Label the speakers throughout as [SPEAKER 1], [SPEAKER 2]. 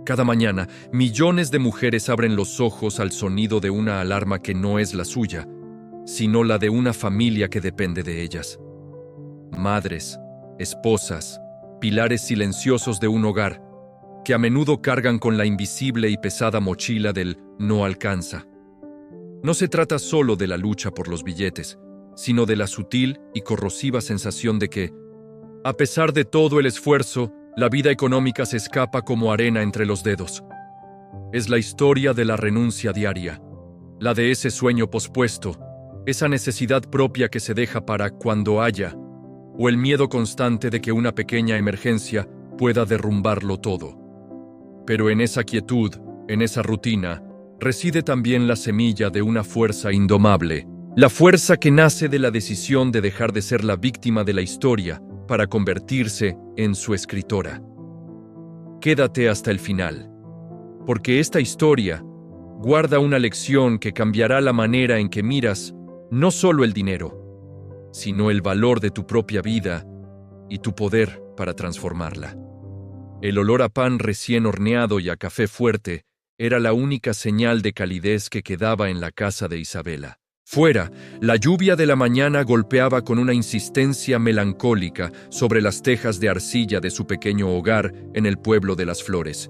[SPEAKER 1] Cada mañana, millones de mujeres abren los ojos al sonido de una alarma que no es la suya, sino la de una familia que depende de ellas. Madres, esposas, pilares silenciosos de un hogar, que a menudo cargan con la invisible y pesada mochila del no alcanza. No se trata solo de la lucha por los billetes, sino de la sutil y corrosiva sensación de que, a pesar de todo el esfuerzo, la vida económica se escapa como arena entre los dedos. Es la historia de la renuncia diaria, la de ese sueño pospuesto, esa necesidad propia que se deja para cuando haya, o el miedo constante de que una pequeña emergencia pueda derrumbarlo todo. Pero en esa quietud, en esa rutina, reside también la semilla de una fuerza indomable, la fuerza que nace de la decisión de dejar de ser la víctima de la historia para convertirse en su escritora. Quédate hasta el final, porque esta historia guarda una lección que cambiará la manera en que miras no solo el dinero, sino el valor de tu propia vida y tu poder para transformarla. El olor a pan recién horneado y a café fuerte era la única señal de calidez que quedaba en la casa de Isabela. Fuera, la lluvia de la mañana golpeaba con una insistencia melancólica sobre las tejas de arcilla de su pequeño hogar en el pueblo de las Flores.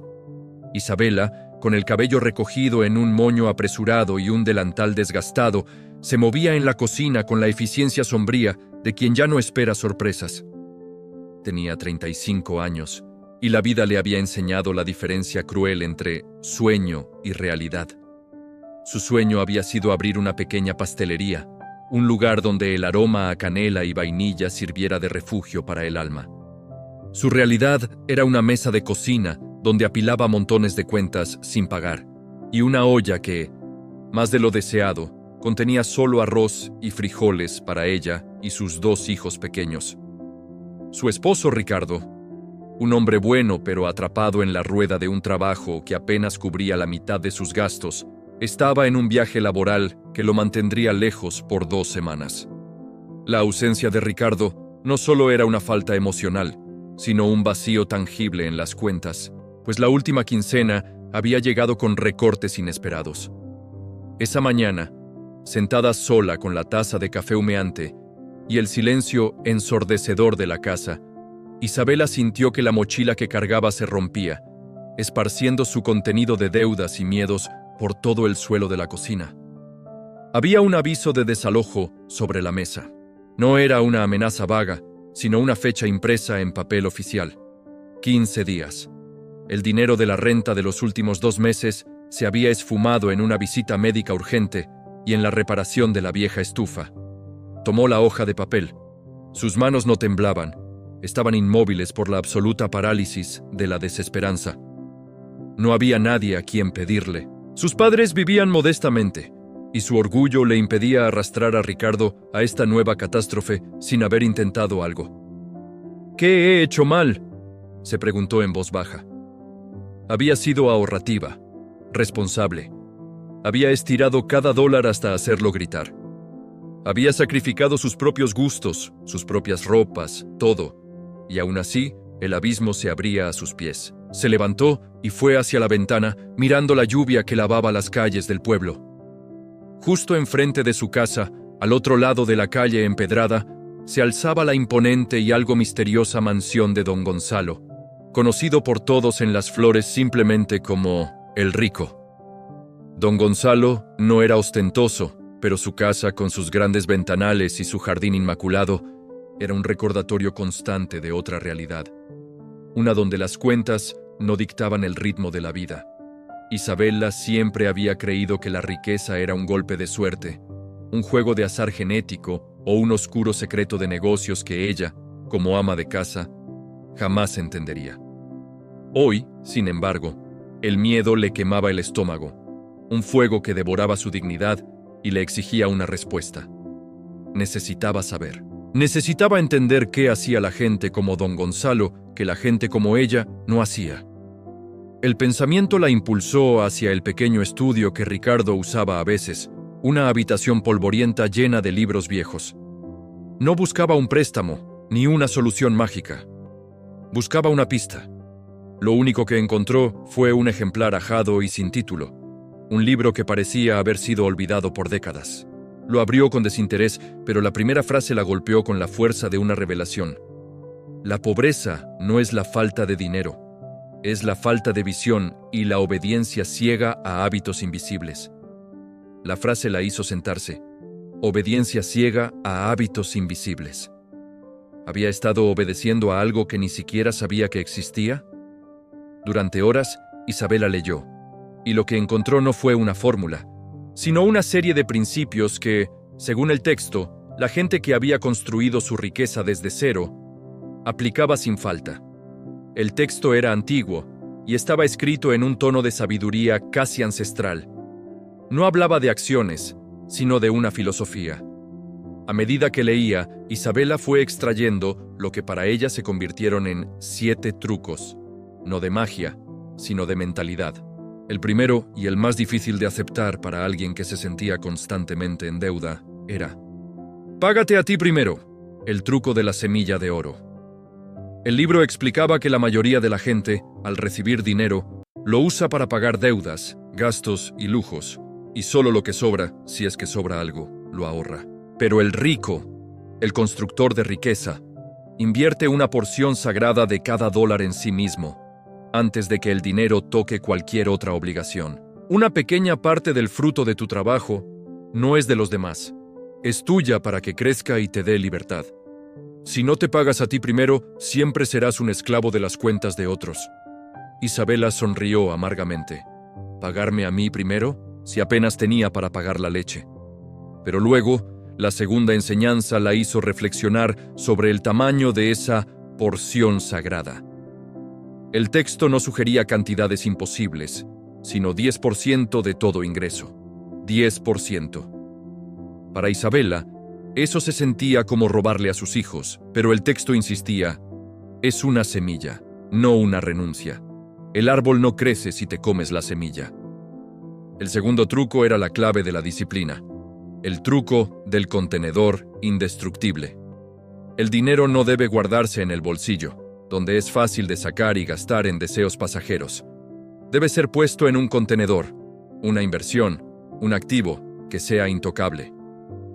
[SPEAKER 1] Isabela, con el cabello recogido en un moño apresurado y un delantal desgastado, se movía en la cocina con la eficiencia sombría de quien ya no espera sorpresas. Tenía 35 años, y la vida le había enseñado la diferencia cruel entre sueño y realidad. Su sueño había sido abrir una pequeña pastelería, un lugar donde el aroma a canela y vainilla sirviera de refugio para el alma. Su realidad era una mesa de cocina donde apilaba montones de cuentas sin pagar, y una olla que, más de lo deseado, contenía solo arroz y frijoles para ella y sus 2 hijos pequeños. Su esposo Ricardo, un hombre bueno pero atrapado en la rueda de un trabajo que apenas cubría la mitad de sus gastos, estaba en un viaje laboral que lo mantendría lejos por 2 semanas. La ausencia de Ricardo no solo era una falta emocional, sino un vacío tangible en las cuentas, pues la última quincena había llegado con recortes inesperados. Esa mañana, sentada sola con la taza de café humeante y el silencio ensordecedor de la casa, Isabela sintió que la mochila que cargaba se rompía, esparciendo su contenido de deudas y miedos por todo el suelo de la cocina. Había un aviso de desalojo sobre la mesa. No era una amenaza vaga, sino una fecha impresa en papel oficial. 15 días. El dinero de la renta de los últimos 2 meses se había esfumado en una visita médica urgente y en la reparación de la vieja estufa. Tomó la hoja de papel. Sus manos no temblaban. Estaban inmóviles por la absoluta parálisis de la desesperanza. No había nadie a quien pedirle. Sus padres vivían modestamente, y su orgullo le impedía arrastrar a Ricardo a esta nueva catástrofe sin haber intentado algo. ¿Qué he hecho mal?, se preguntó en voz baja. Había sido ahorrativa, responsable. Había estirado cada dólar hasta hacerlo gritar. Había sacrificado sus propios gustos, sus propias ropas, todo, y aún así, el abismo se abría a sus pies. Se levantó y fue hacia la ventana, mirando la lluvia que lavaba las calles del pueblo. Justo enfrente de su casa, al otro lado de la calle empedrada, se alzaba la imponente y algo misteriosa mansión de don Gonzalo, conocido por todos en las Flores simplemente como el Rico. Don Gonzalo no era ostentoso, pero su casa, con sus grandes ventanales y su jardín inmaculado, era un recordatorio constante de otra realidad, una donde las cuentas no dictaban el ritmo de la vida. Isabela siempre había creído que la riqueza era un golpe de suerte, un juego de azar genético o un oscuro secreto de negocios que ella, como ama de casa, jamás entendería. Hoy, sin embargo, el miedo le quemaba el estómago, un fuego que devoraba su dignidad y le exigía una respuesta. Necesitaba saber. Necesitaba entender qué hacía la gente como don Gonzalo que la gente como ella no hacía. El pensamiento la impulsó hacia el pequeño estudio que Ricardo usaba a veces, una habitación polvorienta llena de libros viejos. No buscaba un préstamo, ni una solución mágica. Buscaba una pista. Lo único que encontró fue un ejemplar ajado y sin título, un libro que parecía haber sido olvidado por décadas. Lo abrió con desinterés, pero la primera frase la golpeó con la fuerza de una revelación. La pobreza no es la falta de dinero, es la falta de visión y la obediencia ciega a hábitos invisibles. La frase la hizo sentarse. Obediencia ciega a hábitos invisibles. ¿Había estado obedeciendo a algo que ni siquiera sabía que existía? Durante horas, Isabela leyó, y lo que encontró no fue una fórmula, sino una serie de principios que, según el texto, la gente que había construido su riqueza desde cero, aplicaba sin falta. El texto era antiguo y estaba escrito en un tono de sabiduría casi ancestral. No hablaba de acciones, sino de una filosofía. A medida que leía, Isabela fue extrayendo lo que para ella se convirtieron en 7 trucos, no de magia, sino de mentalidad. El primero, y el más difícil de aceptar para alguien que se sentía constantemente en deuda, era: págate a ti primero, el truco de la semilla de oro. El libro explicaba que la mayoría de la gente, al recibir dinero, lo usa para pagar deudas, gastos y lujos, y solo lo que sobra, si es que sobra algo, lo ahorra. Pero el rico, el constructor de riqueza, invierte una porción sagrada de cada dólar en sí mismo, antes de que el dinero toque cualquier otra obligación. Una pequeña parte del fruto de tu trabajo no es de los demás, es tuya para que crezca y te dé libertad. Si no te pagas a ti primero, siempre serás un esclavo de las cuentas de otros. Isabela sonrió amargamente. ¿Pagarme a mí primero? Si apenas tenía para pagar la leche. Pero luego, la segunda enseñanza la hizo reflexionar sobre el tamaño de esa porción sagrada. El texto no sugería cantidades imposibles, sino 10% de todo ingreso. 10%. Para Isabela, eso se sentía como robarle a sus hijos, pero el texto insistía: es una semilla, no una renuncia. El árbol no crece si te comes la semilla. El segundo truco era la clave de la disciplina. El truco del contenedor indestructible. El dinero no debe guardarse en el bolsillo, donde es fácil de sacar y gastar en deseos pasajeros. Debe ser puesto en un contenedor, una inversión, un activo que sea intocable.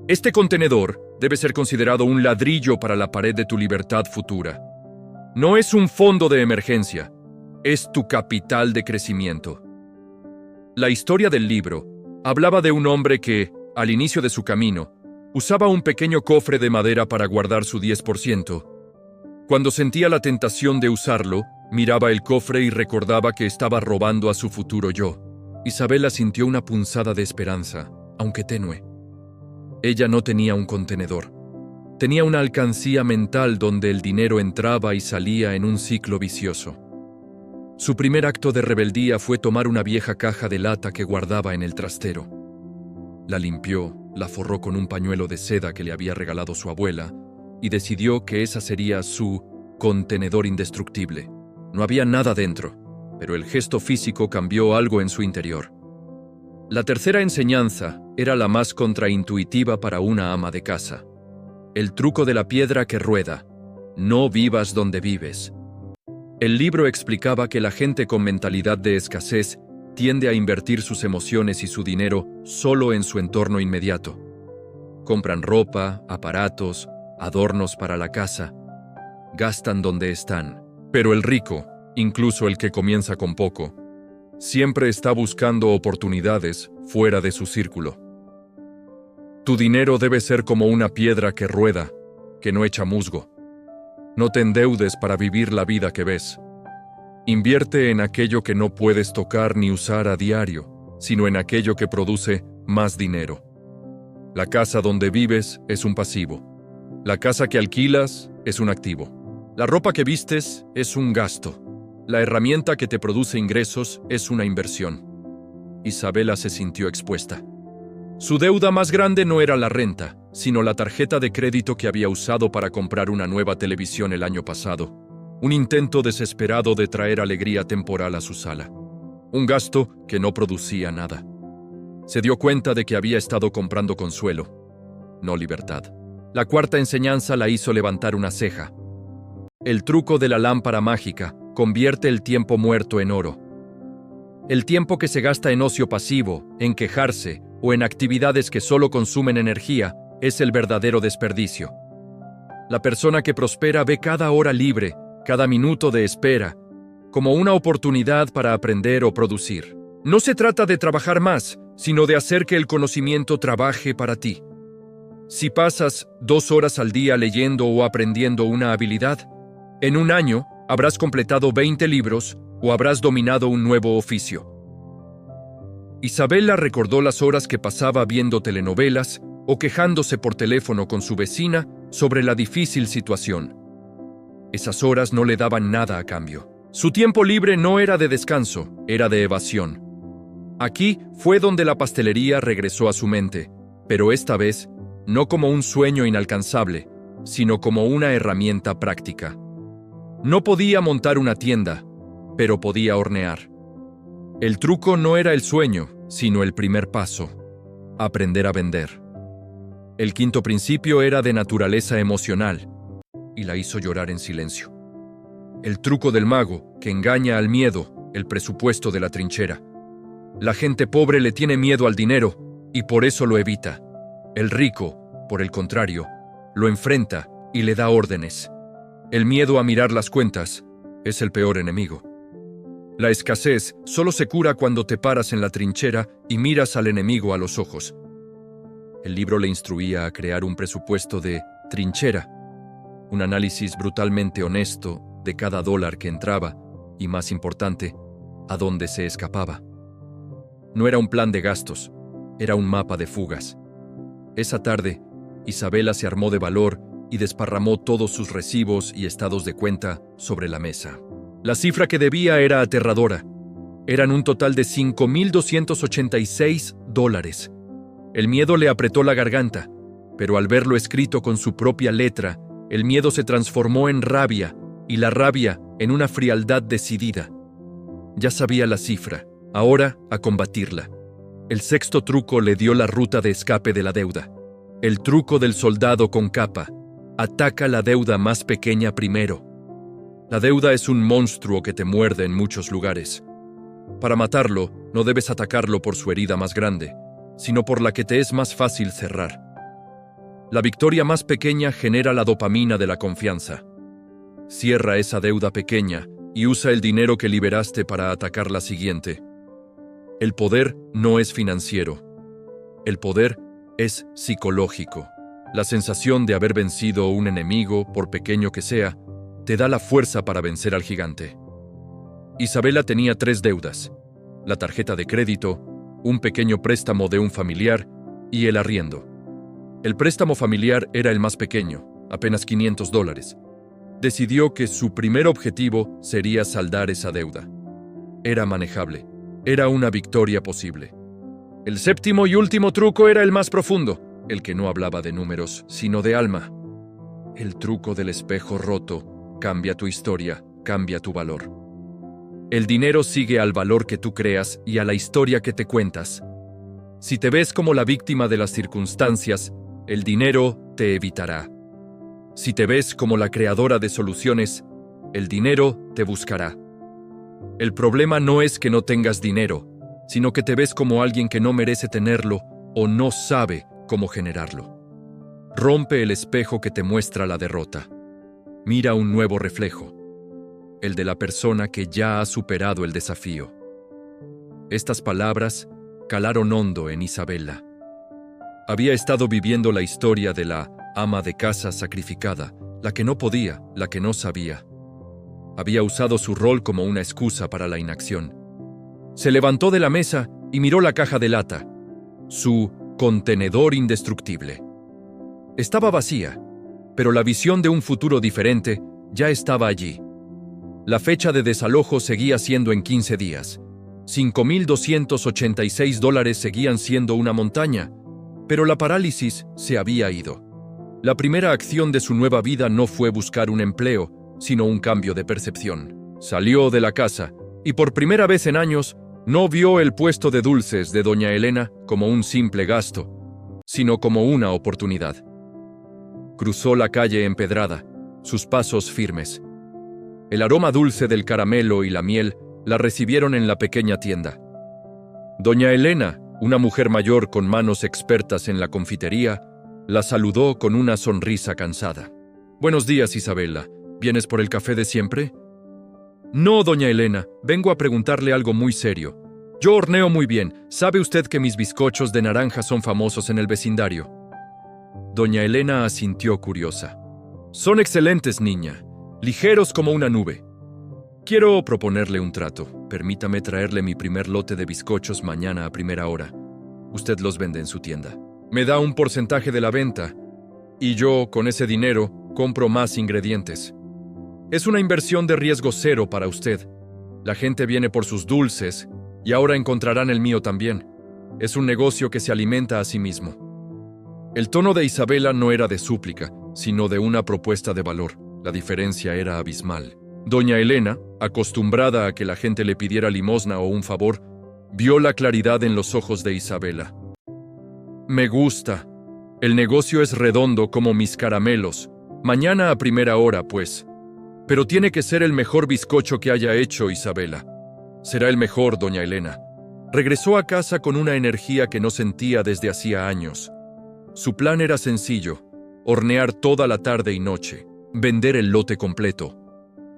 [SPEAKER 1] Este contenedor debe ser considerado un ladrillo para la pared de tu libertad futura. No es un fondo de emergencia, es tu capital de crecimiento. La historia del libro hablaba de un hombre que, al inicio de su camino, usaba un pequeño cofre de madera para guardar su 10%. Cuando sentía la tentación de usarlo, miraba el cofre y recordaba que estaba robando a su futuro yo. Isabela sintió una punzada de esperanza, aunque tenue. Ella no tenía un contenedor. Tenía una alcancía mental donde el dinero entraba y salía en un ciclo vicioso. Su primer acto de rebeldía fue tomar una vieja caja de lata que guardaba en el trastero. La limpió, la forró con un pañuelo de seda que le había regalado su abuela y decidió que esa sería su contenedor indestructible. No había nada dentro, pero el gesto físico cambió algo en su interior. La tercera enseñanza era la más contraintuitiva para una ama de casa. El truco de la piedra que rueda. No vivas donde vives. El libro explicaba que la gente con mentalidad de escasez tiende a invertir sus emociones y su dinero solo en su entorno inmediato. Compran ropa, aparatos, adornos para la casa. Gastan donde están. Pero el rico, incluso el que comienza con poco, siempre está buscando oportunidades fuera de su círculo. Tu dinero debe ser como una piedra que rueda, que no echa musgo. No te endeudes para vivir la vida que ves. Invierte en aquello que no puedes tocar ni usar a diario, sino en aquello que produce más dinero. La casa donde vives es un pasivo. La casa que alquilas es un activo. La ropa que vistes es un gasto. La herramienta que te produce ingresos es una inversión. Isabela se sintió expuesta. Su deuda más grande no era la renta, sino la tarjeta de crédito que había usado para comprar una nueva televisión el año pasado. Un intento desesperado de traer alegría temporal a su sala. Un gasto que no producía nada. Se dio cuenta de que había estado comprando consuelo, no libertad. La cuarta enseñanza la hizo levantar una ceja. El truco de la lámpara mágica convierte el tiempo muerto en oro. El tiempo que se gasta en ocio pasivo, en quejarse o en actividades que solo consumen energía es el verdadero desperdicio. La persona que prospera ve cada hora libre, cada minuto de espera, como una oportunidad para aprender o producir. No se trata de trabajar más, sino de hacer que el conocimiento trabaje para ti. Si pasas 2 horas al día leyendo o aprendiendo una habilidad, en un año habrás completado 20 libros o habrás dominado un nuevo oficio. Isabela recordó las horas que pasaba viendo telenovelas o quejándose por teléfono con su vecina sobre la difícil situación. Esas horas no le daban nada a cambio. Su tiempo libre no era de descanso, era de evasión. Aquí fue donde la pastelería regresó a su mente, pero esta vez no como un sueño inalcanzable, sino como una herramienta práctica. No podía montar una tienda, pero podía hornear. El truco no era el sueño, sino el primer paso: aprender a vender. El quinto principio era de naturaleza emocional, y la hizo llorar en silencio. El truco del mago, que engaña al miedo, el presupuesto de la trinchera. La gente pobre le tiene miedo al dinero, y por eso lo evita. El rico, por el contrario, lo enfrenta y le da órdenes. El miedo a mirar las cuentas es el peor enemigo. La escasez solo se cura cuando te paras en la trinchera y miras al enemigo a los ojos. El libro le instruía a crear un presupuesto de trinchera, un análisis brutalmente honesto de cada dólar que entraba y, más importante, a dónde se escapaba. No era un plan de gastos, era un mapa de fugas. Esa tarde, Isabela se armó de valor y desparramó todos sus recibos y estados de cuenta sobre la mesa. La cifra que debía era aterradora. Eran un total de $5,286. El miedo le apretó la garganta, pero al verlo escrito con su propia letra, el miedo se transformó en rabia y la rabia en una frialdad decidida. Ya sabía la cifra, ahora a combatirla. El sexto truco le dio la ruta de escape de la deuda. El truco del soldado con capa: ataca la deuda más pequeña primero. La deuda es un monstruo que te muerde en muchos lugares. Para matarlo, no debes atacarlo por su herida más grande, sino por la que te es más fácil cerrar. La victoria más pequeña genera la dopamina de la confianza. Cierra esa deuda pequeña y usa el dinero que liberaste para atacar la siguiente. El poder no es financiero. El poder es psicológico. La sensación de haber vencido un enemigo, por pequeño que sea, te da la fuerza para vencer al gigante. Isabela tenía 3 deudas: la tarjeta de crédito, un pequeño préstamo de un familiar y el arriendo. El préstamo familiar era el más pequeño, apenas $500. Decidió que su primer objetivo sería saldar esa deuda. Era manejable, era una victoria posible. El séptimo y último truco era el más profundo, el que no hablaba de números, sino de alma. El truco del espejo roto: cambia tu historia, cambia tu valor. El dinero sigue al valor que tú creas y a la historia que te cuentas. Si te ves como la víctima de las circunstancias, el dinero te evitará. Si te ves como la creadora de soluciones, el dinero te buscará. El problema no es que no tengas dinero, sino que te ves como alguien que no merece tenerlo o no sabe cómo generarlo. Rompe el espejo que te muestra la derrota. Mira un nuevo reflejo, el de la persona que ya ha superado el desafío. Estas palabras calaron hondo en Isabela. Había estado viviendo la historia de la ama de casa sacrificada, la que no podía, la que no sabía. Había usado su rol como una excusa para la inacción. Se levantó de la mesa y miró la caja de lata, su contenedor indestructible. Estaba vacía, pero la visión de un futuro diferente ya estaba allí. La fecha de desalojo seguía siendo en 15 días. $5,286 seguían siendo una montaña, pero la parálisis se había ido. La primera acción de su nueva vida no fue buscar un empleo, sino un cambio de percepción. Salió de la casa y por primera vez en años no vio el puesto de dulces de doña Elena como un simple gasto, sino como una oportunidad. Cruzó la calle empedrada, sus pasos firmes. El aroma dulce del caramelo y la miel la recibieron en la pequeña tienda. Doña Elena, una mujer mayor con manos expertas en la confitería, la saludó con una sonrisa cansada. «Buenos días, Isabela. ¿Vienes por el café de siempre?» «No, doña Elena. Vengo a preguntarle algo muy serio. Yo horneo muy bien. ¿Sabe usted que mis bizcochos de naranja son famosos en el vecindario?» Doña Elena asintió curiosa. «Son excelentes, niña. Ligeros como una nube. Quiero proponerle un trato. Permítame traerle mi primer lote de bizcochos mañana a primera hora. Usted los vende en su tienda. Me da un porcentaje de la venta y yo, con ese dinero, compro más ingredientes. Es una inversión de riesgo cero para usted. La gente viene por sus dulces y ahora encontrarán el mío también. Es un negocio que se alimenta a sí mismo». El tono de Isabela no era de súplica, sino de una propuesta de valor. La diferencia era abismal. Doña Elena, acostumbrada a que la gente le pidiera limosna o un favor, vio la claridad en los ojos de Isabela. «Me gusta. El negocio es redondo como mis caramelos. Mañana a primera hora, pues. Pero tiene que ser el mejor bizcocho que haya hecho, Isabela». «Será el mejor, doña Elena». Regresó a casa con una energía que no sentía desde hacía años. Su plan era sencillo: hornear toda la tarde y noche, vender el lote completo,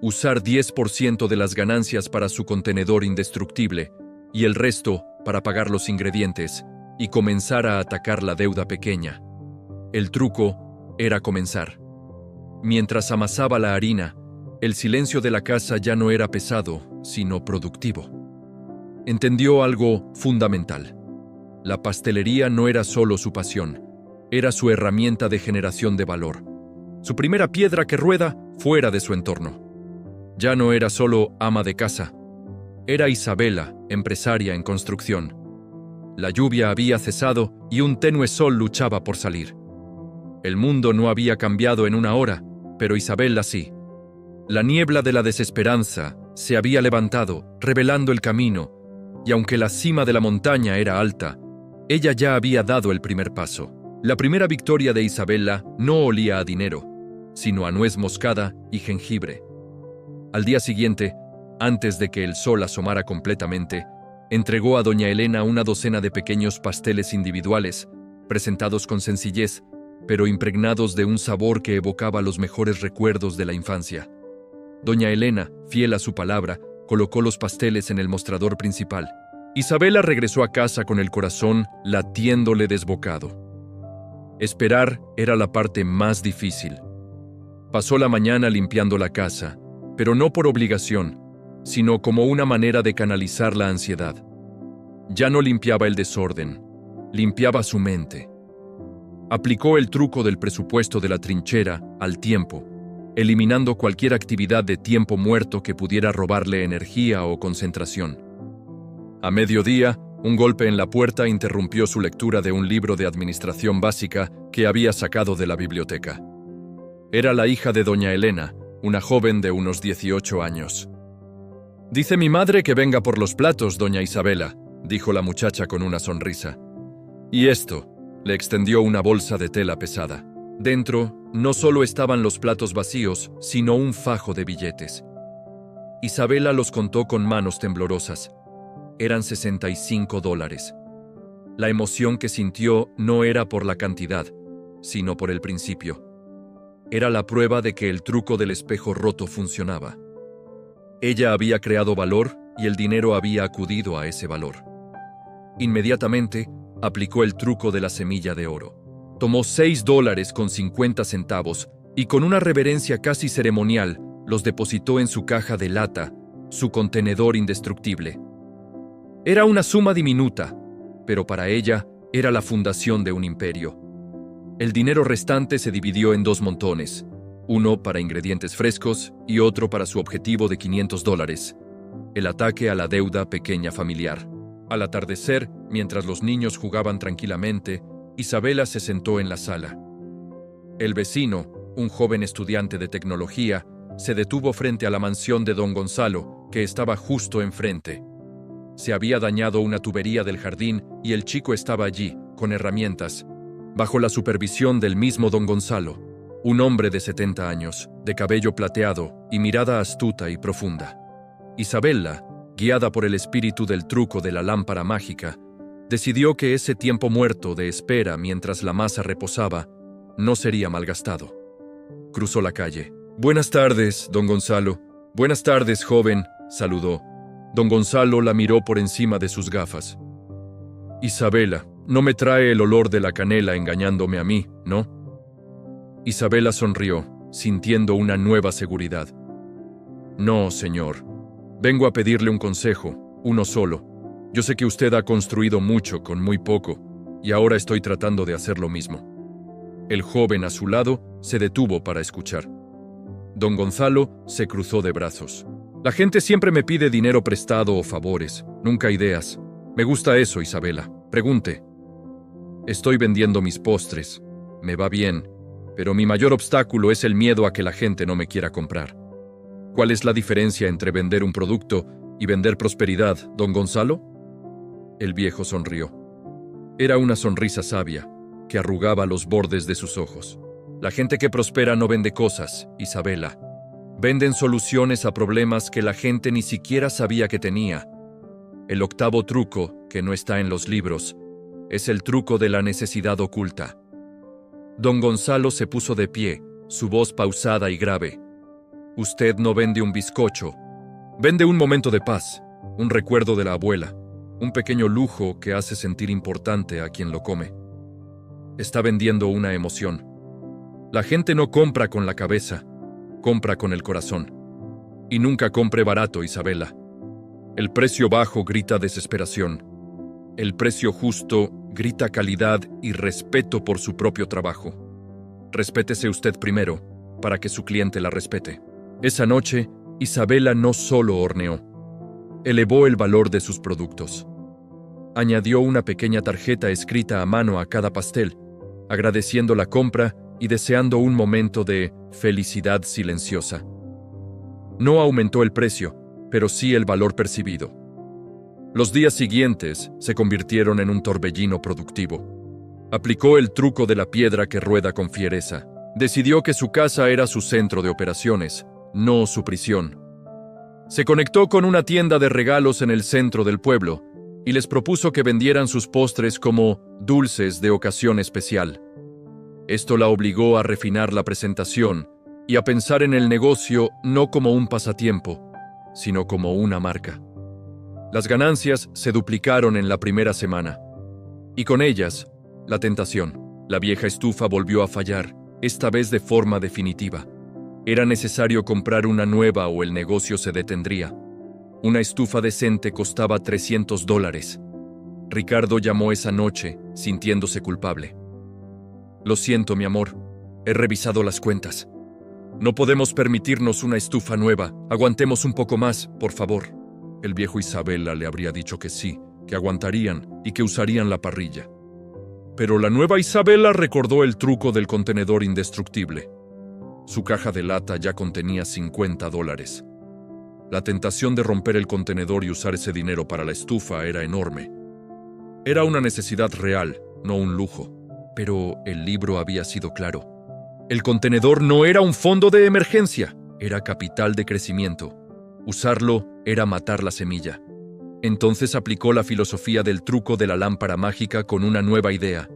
[SPEAKER 1] usar 10% de las ganancias para su contenedor indestructible y el resto para pagar los ingredientes y comenzar a atacar la deuda pequeña. El truco era comenzar. Mientras amasaba la harina, el silencio de la casa ya no era pesado, sino productivo. Entendió algo fundamental. La pastelería no era solo su pasión, era su herramienta de generación de valor. Su primera piedra que rueda fuera de su entorno. Ya no era solo ama de casa. Era Isabela, empresaria en construcción. La lluvia había cesado y un tenue sol luchaba por salir. El mundo no había cambiado en una hora, pero Isabela sí. La niebla de la desesperanza se había levantado, revelando el camino, y aunque la cima de la montaña era alta, ella ya había dado el primer paso. La primera victoria de Isabela no olía a dinero, sino a nuez moscada y jengibre. Al día siguiente, antes de que el sol asomara completamente, entregó a doña Elena una docena de pequeños pasteles individuales, presentados con sencillez, pero impregnados de un sabor que evocaba los mejores recuerdos de la infancia. Doña Elena, fiel a su palabra, colocó los pasteles en el mostrador principal. Isabela regresó a casa con el corazón latiéndole desbocado. Esperar era la parte más difícil. Pasó la mañana limpiando la casa, pero no por obligación, sino como una manera de canalizar la ansiedad. Ya no limpiaba el desorden, limpiaba su mente. Aplicó el truco del presupuesto de la trinchera al tiempo, eliminando cualquier actividad de tiempo muerto que pudiera robarle energía o concentración. A mediodía, un golpe en la puerta interrumpió su lectura de un libro de administración básica que había sacado de la biblioteca. Era la hija de doña Elena, una joven de unos 18 años. «Dice mi madre que venga por los platos, doña Isabela», dijo la muchacha con una sonrisa. «Y esto», le extendió una bolsa de tela pesada. Dentro, no solo estaban los platos vacíos, sino un fajo de billetes. Isabela los contó con manos temblorosas. Eran $65. La emoción que sintió no era por la cantidad, sino por el principio. Era la prueba de que el truco del espejo roto funcionaba. Ella había creado valor y el dinero había acudido a ese valor. Inmediatamente, aplicó el truco de la semilla de oro. Tomó $6.50 y con una reverencia casi ceremonial los depositó en su caja de lata, su contenedor indestructible. Era una suma diminuta, pero para ella era la fundación de un imperio. El dinero restante se dividió en 2 montones, uno para ingredientes frescos y otro para su objetivo de $500, el ataque a la deuda pequeña familiar. Al atardecer, mientras los niños jugaban tranquilamente, Isabela se sentó en la sala. El vecino, un joven estudiante de tecnología, se detuvo frente a la mansión de don Gonzalo, que estaba justo enfrente. Se había dañado una tubería del jardín y el chico estaba allí, con herramientas, bajo la supervisión del mismo don Gonzalo. Un hombre de 70 años, de cabello plateado y mirada astuta y profunda. Isabella, guiada por el espíritu del truco de la lámpara mágica, decidió que ese tiempo muerto de espera mientras la masa reposaba no sería malgastado. Cruzó la calle. «Buenas tardes, don Gonzalo». «Buenas tardes, joven», saludó. Don Gonzalo la miró por encima de sus gafas. «Isabella, no me trae el olor de la canela engañándome a mí, ¿no?» Isabella sonrió, sintiendo una nueva seguridad. «No, señor. Vengo a pedirle un consejo, uno solo. Yo sé que usted ha construido mucho con muy poco, y ahora estoy tratando de hacer lo mismo». El joven a su lado se detuvo para escuchar. Don Gonzalo se cruzó de brazos. «La gente siempre me pide dinero prestado o favores, nunca ideas. Me gusta eso, Isabella. Pregunte». «Estoy vendiendo mis postres. Me va bien, pero mi mayor obstáculo es el miedo a que la gente no me quiera comprar». «¿Cuál es la diferencia entre vender un producto y vender prosperidad, don Gonzalo?» El viejo sonrió. Era una sonrisa sabia, que arrugaba los bordes de sus ojos. «La gente que prospera no vende cosas, Isabella. Venden soluciones a problemas que la gente ni siquiera sabía que tenía. El octavo truco, que no está en los libros, es el truco de la necesidad oculta». Don Gonzalo se puso de pie, su voz pausada y grave. «Usted no vende un bizcocho. Vende un momento de paz, un recuerdo de la abuela, un pequeño lujo que hace sentir importante a quien lo come. Está vendiendo una emoción. La gente no compra con la cabeza, compra con el corazón. Y nunca compre barato, Isabella. El precio bajo grita desesperación. El precio justo grita calidad y respeto por su propio trabajo. Respétese usted primero, para que su cliente la respete». Esa noche, Isabella no solo horneó, elevó el valor de sus productos. Añadió una pequeña tarjeta escrita a mano a cada pastel, agradeciendo la compra y deseando un momento de felicidad silenciosa. No aumentó el precio, pero sí el valor percibido. Los días siguientes se convirtieron en un torbellino productivo. Aplicó el truco de la piedra que rueda con fiereza. Decidió que su casa era su centro de operaciones, no su prisión. Se conectó con una tienda de regalos en el centro del pueblo y les propuso que vendieran sus postres como dulces de ocasión especial. Esto la obligó a refinar la presentación y a pensar en el negocio no como un pasatiempo, sino como una marca. Las ganancias se duplicaron en la primera semana, y con ellas, la tentación. La vieja estufa volvió a fallar, esta vez de forma definitiva. Era necesario comprar una nueva o el negocio se detendría. Una estufa decente costaba $300. Ricardo llamó esa noche, sintiéndose culpable. «Lo siento, mi amor. He revisado las cuentas. No podemos permitirnos una estufa nueva. Aguantemos un poco más, por favor». El viejo Isabella le habría dicho que sí, que aguantarían y que usarían la parrilla. Pero la nueva Isabella recordó el truco del contenedor indestructible. Su caja de lata ya contenía $50. La tentación de romper el contenedor y usar ese dinero para la estufa era enorme. Era una necesidad real, no un lujo. Pero el libro había sido claro. El contenedor no era un fondo de emergencia, era capital de crecimiento. Usarlo era matar la semilla. Entonces aplicó la filosofía del truco de la lámpara mágica con una nueva idea.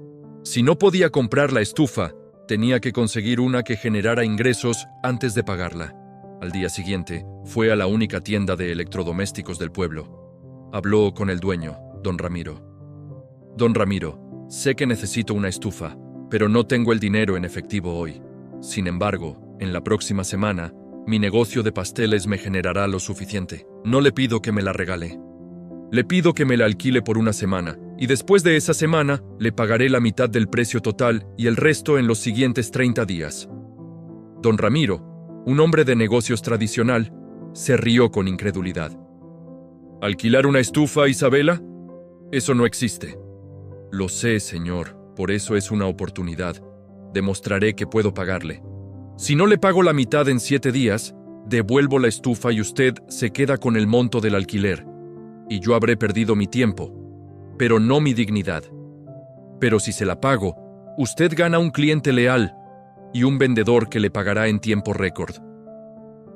[SPEAKER 1] Si no podía comprar la estufa, tenía que conseguir una que generara ingresos antes de pagarla. Al día siguiente, fue a la única tienda de electrodomésticos del pueblo. Habló con el dueño, don Ramiro. «Don Ramiro, sé que necesito una estufa, pero no tengo el dinero en efectivo hoy. Sin embargo, en la próxima semana, mi negocio de pasteles me generará lo suficiente. No le pido que me la regale. Le pido que me la alquile por una semana, y después de esa semana, le pagaré la mitad del precio total y el resto en los siguientes 30 días. Don Ramiro, un hombre de negocios tradicional, se rió con incredulidad. «¿Alquilar una estufa, Isabella? Eso no existe». «Lo sé, señor, por eso es una oportunidad. Demostraré que puedo pagarle. Si no le pago la mitad en 7 días, devuelvo la estufa y usted se queda con el monto del alquiler, y yo habré perdido mi tiempo, pero no mi dignidad. Pero si se la pago, usted gana un cliente leal, y un vendedor que le pagará en tiempo récord.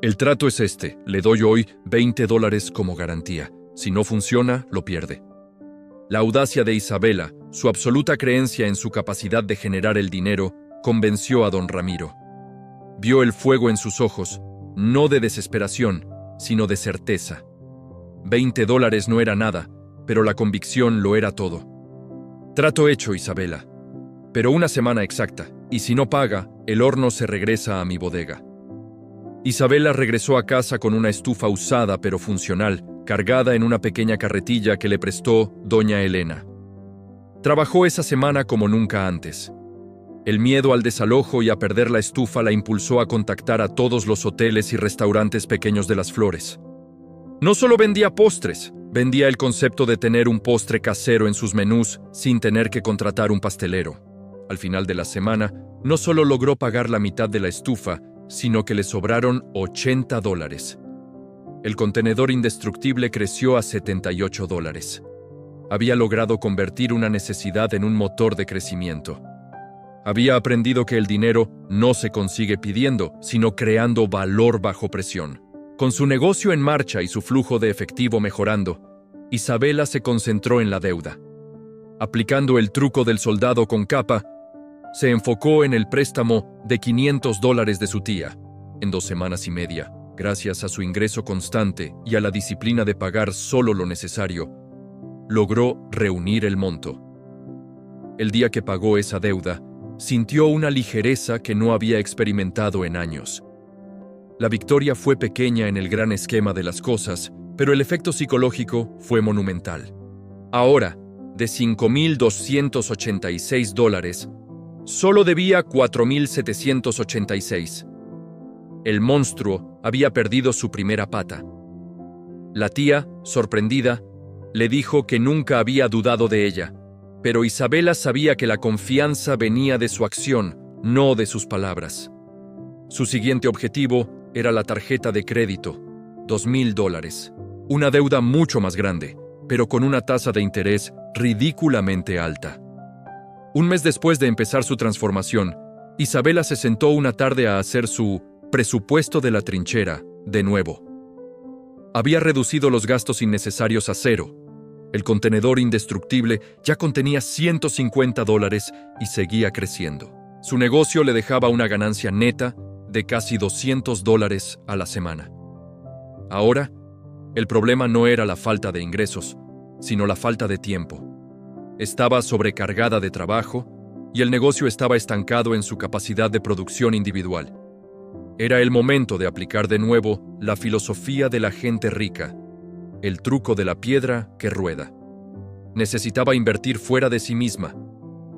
[SPEAKER 1] El trato es este: le doy hoy $20 como garantía. Si no funciona, lo pierde. La audacia de Isabela, su absoluta creencia en su capacidad de generar el dinero, convenció a don Ramiro. Vio el fuego en sus ojos, no de desesperación, sino de certeza. $20 no era nada, pero la convicción lo era todo. Trato hecho, Isabela. Pero una semana exacta, y si no paga, el horno se regresa a mi bodega. Isabela regresó a casa con una estufa usada pero funcional, cargada en una pequeña carretilla que le prestó doña Elena. Trabajó esa semana como nunca antes. El miedo al desalojo y a perder la estufa la impulsó a contactar a todos los hoteles y restaurantes pequeños de Las Flores. No solo vendía postres, vendía el concepto de tener un postre casero en sus menús sin tener que contratar un pastelero. Al final de la semana, no solo logró pagar la mitad de la estufa, sino que le sobraron $80. El contenedor indestructible creció a $78. Había logrado convertir una necesidad en un motor de crecimiento. Había aprendido que el dinero no se consigue pidiendo, sino creando valor bajo presión. Con su negocio en marcha y su flujo de efectivo mejorando, Isabela se concentró en la deuda. Aplicando el truco del soldado con capa, se enfocó en el préstamo de $500 de su tía. En 2 semanas y media, gracias a su ingreso constante y a la disciplina de pagar solo lo necesario, logró reunir el monto. El día que pagó esa deuda, sintió una ligereza que no había experimentado en años. La victoria fue pequeña en el gran esquema de las cosas, pero el efecto psicológico fue monumental. Ahora, de $5,286, solo debía $4,786. El monstruo había perdido su primera pata. La tía, sorprendida, le dijo que nunca había dudado de ella, pero Isabela sabía que la confianza venía de su acción, no de sus palabras. Su siguiente objetivo era la tarjeta de crédito, $2,000, una deuda mucho más grande, pero con una tasa de interés ridículamente alta. Un mes después de empezar su transformación, Isabela se sentó una tarde a hacer su presupuesto de la trinchera, de nuevo. Había reducido los gastos innecesarios a 0. El contenedor indestructible ya contenía $150 y seguía creciendo. Su negocio le dejaba una ganancia neta de casi $200 a la semana. Ahora, el problema no era la falta de ingresos, sino la falta de tiempo. Estaba sobrecargada de trabajo y el negocio estaba estancado en su capacidad de producción individual. Era el momento de aplicar de nuevo la filosofía de la gente rica, el truco de la piedra que rueda. Necesitaba invertir fuera de sí misma,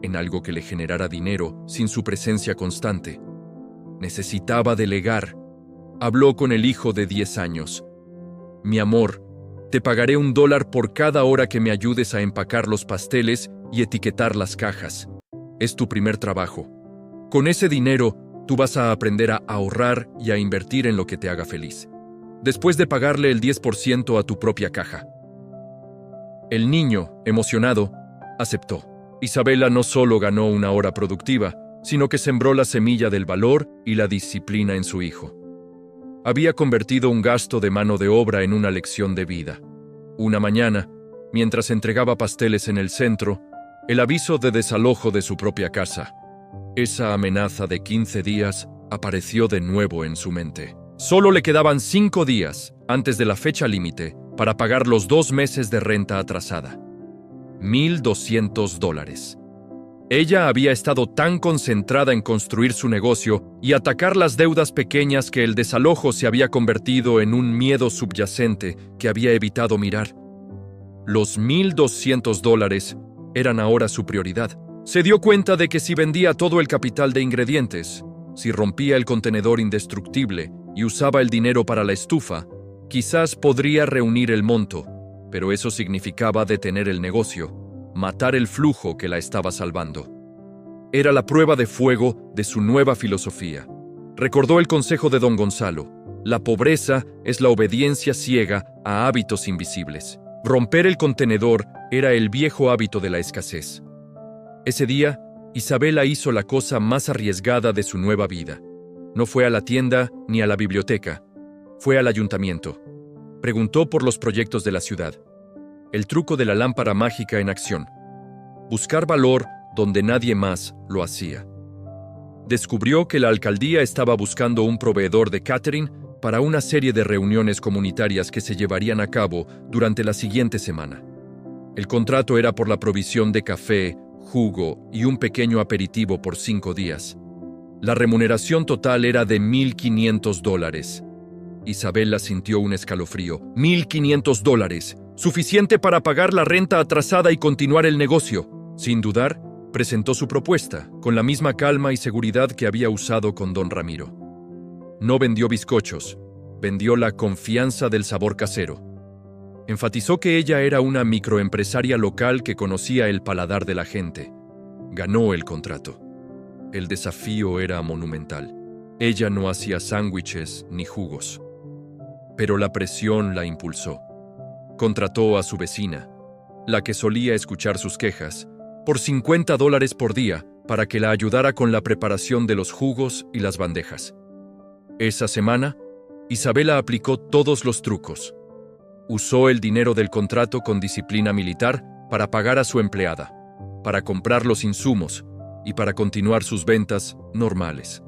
[SPEAKER 1] en algo que le generara dinero sin su presencia constante. Necesitaba delegar. Habló con el hijo de 10 años. Mi amor, te pagaré $1 por cada hora que me ayudes a empacar los pasteles y etiquetar las cajas. Es tu primer trabajo. Con ese dinero, tú vas a aprender a ahorrar y a invertir en lo que te haga feliz. Después de pagarle el 10% a tu propia caja. El niño, emocionado, aceptó. Isabela no solo ganó una hora productiva, sino que sembró la semilla del valor y la disciplina en su hijo. Había convertido un gasto de mano de obra en una lección de vida. Una mañana, mientras entregaba pasteles en el centro, el aviso de desalojo de su propia casa. Esa amenaza de 15 días apareció de nuevo en su mente. Solo le quedaban 5 días antes de la fecha límite para pagar los 2 meses de renta atrasada. $1,200. Ella había estado tan concentrada en construir su negocio y atacar las deudas pequeñas que el desalojo se había convertido en un miedo subyacente que había evitado mirar. Los $1,200 eran ahora su prioridad. Se dio cuenta de que si vendía todo el capital de ingredientes, si rompía el contenedor indestructible y usaba el dinero para la estufa, quizás podría reunir el monto, pero eso significaba detener el negocio, matar el flujo que la estaba salvando. Era la prueba de fuego de su nueva filosofía. Recordó el consejo de don Gonzalo: la pobreza es la obediencia ciega a hábitos invisibles. Romper el contenedor era el viejo hábito de la escasez. Ese día, Isabela hizo la cosa más arriesgada de su nueva vida. No fue a la tienda ni a la biblioteca. Fue al ayuntamiento. Preguntó por los proyectos de la ciudad. El truco de la lámpara mágica en acción. Buscar valor donde nadie más lo hacía. Descubrió que la alcaldía estaba buscando un proveedor de catering para una serie de reuniones comunitarias que se llevarían a cabo durante la siguiente semana. El contrato era por la provisión de café, jugo y un pequeño aperitivo por 5 días. La remuneración total era de $1,500. Isabela sintió un escalofrío. $1,500, suficiente para pagar la renta atrasada y continuar el negocio. Sin dudar, presentó su propuesta, con la misma calma y seguridad que había usado con don Ramiro. No vendió bizcochos, vendió la confianza del sabor casero. Enfatizó que ella era una microempresaria local que conocía el paladar de la gente. Ganó el contrato. El desafío era monumental. Ella no hacía sándwiches ni jugos. Pero la presión la impulsó. Contrató a su vecina, la que solía escuchar sus quejas, por $50 por día para que la ayudara con la preparación de los jugos y las bandejas. Esa semana, Isabela aplicó todos los trucos. Usó el dinero del contrato con disciplina militar para pagar a su empleada, para comprar los insumos y para continuar sus ventas normales.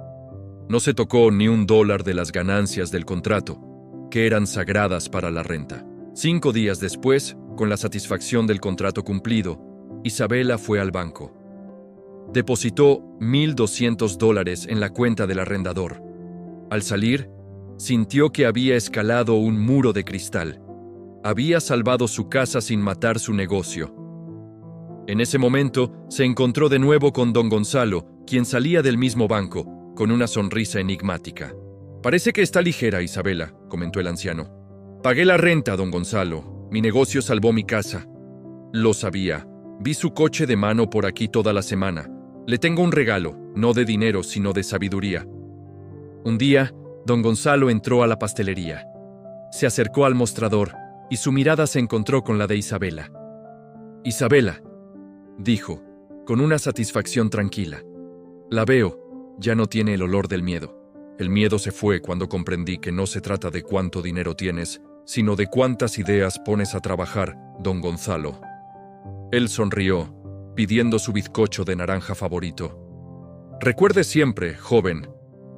[SPEAKER 1] No se tocó ni $1 de las ganancias del contrato, que eran sagradas para la renta. 5 días después, con la satisfacción del contrato cumplido, Isabela fue al banco. Depositó $1,200 en la cuenta del arrendador. Al salir, sintió que había escalado un muro de cristal. Había salvado su casa sin matar su negocio. En ese momento, se encontró de nuevo con don Gonzalo, quien salía del mismo banco, con una sonrisa enigmática. «Parece que está ligera, Isabela», comentó el anciano. «Pagué la renta, don Gonzalo. Mi negocio salvó mi casa». «Lo sabía. Vi su coche de mano por aquí toda la semana. Le tengo un regalo, no de dinero, sino de sabiduría». Un día, don Gonzalo entró a la pastelería. Se acercó al mostrador y su mirada se encontró con la de Isabela. «Isabela», dijo, con una satisfacción tranquila. «La veo, ya no tiene el olor del miedo. El miedo se fue cuando comprendí que no se trata de cuánto dinero tienes, sino de cuántas ideas pones a trabajar, don Gonzalo». Él sonrió, pidiendo su bizcocho de naranja favorito. «Recuerde siempre, joven,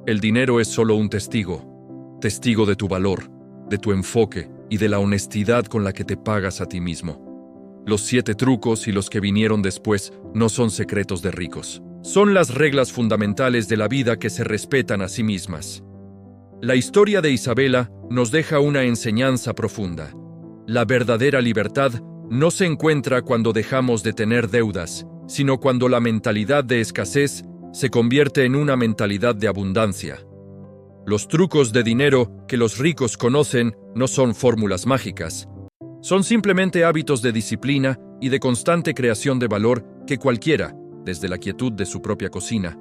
[SPEAKER 1] el dinero es solo un testigo de tu valor, de tu enfoque y de la honestidad con la que te pagas a ti mismo. Los 7 trucos y los que vinieron después no son secretos de ricos. Son las reglas fundamentales de la vida que se respetan a sí mismas». La historia de Isabela nos deja una enseñanza profunda. La verdadera libertad no se encuentra cuando dejamos de tener deudas, sino cuando la mentalidad de escasez se convierte en una mentalidad de abundancia. Los trucos de dinero que los ricos conocen no son fórmulas mágicas. Son simplemente hábitos de disciplina y de constante creación de valor que cualquiera, desde la quietud de su propia cocina,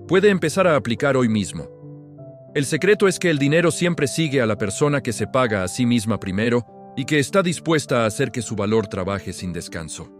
[SPEAKER 1] puede empezar a aplicar hoy mismo. El secreto es que el dinero siempre sigue a la persona que se paga a sí misma primero y que está dispuesta a hacer que su valor trabaje sin descanso.